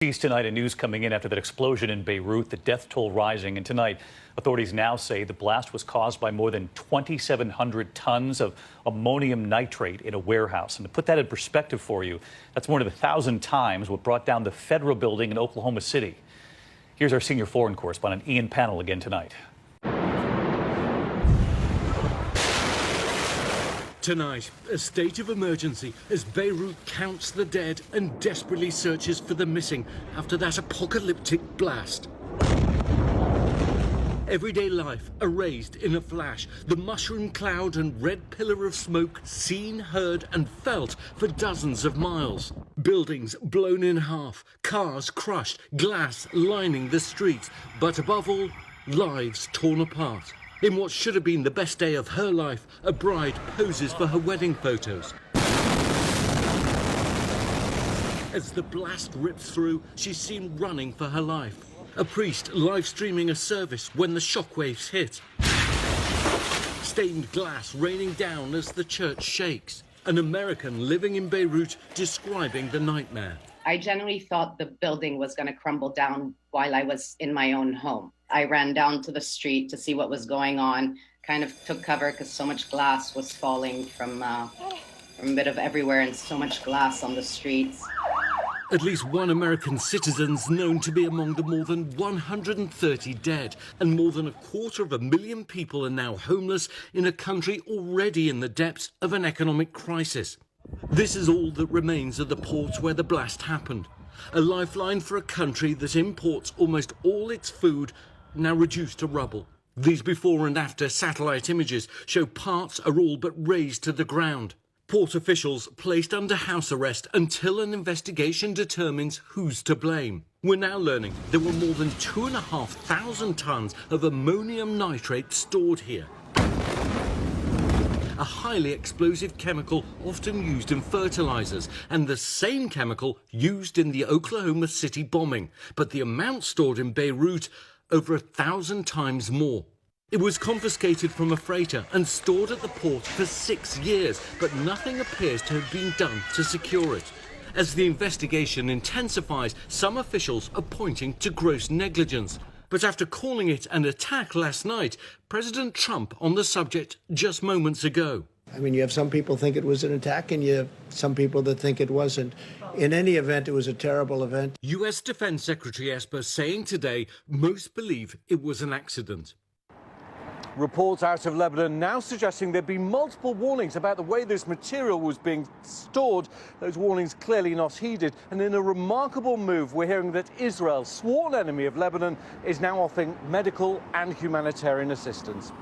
Tonight, and news coming in after that explosion in Beirut, the death toll rising. And tonight, authorities now say the blast was caused by more than 2,700 tons of ammonium nitrate in a warehouse. And to put that in perspective for you, that's more than 1,000 times what brought down the federal building in Oklahoma City. Here's our senior foreign correspondent, Ian Pannell, again tonight. Tonight, a state of emergency as Beirut counts the dead and desperately searches for the missing after that apocalyptic blast. Everyday life erased in a flash. The mushroom cloud and red pillar of smoke seen, heard and felt for dozens of miles. Buildings blown in half, cars crushed, glass lining the streets, but above all, lives torn apart. In what should have been the best day of her life, a bride poses for her wedding photos. As the blast rips through, she's seen running for her life. A priest live streaming a service when the shockwaves hit. Stained glass raining down as the church shakes. An American living in Beirut describing the nightmare. I genuinely thought the building was going to crumble down while I was in my own home. I ran down to the street to see what was going on, kind of took cover because so much glass was falling from a bit of everywhere and so much glass on the streets. At least one American citizen's known to be among the more than 130 dead, and more than 250,000 people are now homeless in a country already in the depths of an economic crisis. This is all that remains of the port where the blast happened. A lifeline for a country that imports almost all its food, now reduced to rubble. These before and after satellite images show parts are all but razed to the ground. Port officials placed under house arrest until an investigation determines who's to blame. We're now learning there were more than 2,500 tons of ammonium nitrate stored here. A highly explosive chemical often used in fertilizers, and the same chemical used in the Oklahoma City bombing. But the amount stored in Beirut, over 1,000 times more. It was confiscated from a freighter and stored at the port for 6 years, but nothing appears to have been done to secure it. As the investigation intensifies, some officials are pointing to gross negligence. But after calling it an attack last night, President Trump on the subject just moments ago. I mean, you have some people think it was an attack and you have some people that think it wasn't. In any event, it was a terrible event. U.S. Defense Secretary Esper saying today most believe it was an accident. Reports out of Lebanon now suggesting there'd been multiple warnings about the way this material was being stored. Those warnings clearly not heeded. And in a remarkable move, we're hearing that Israel, sworn enemy of Lebanon, is now offering medical and humanitarian assistance.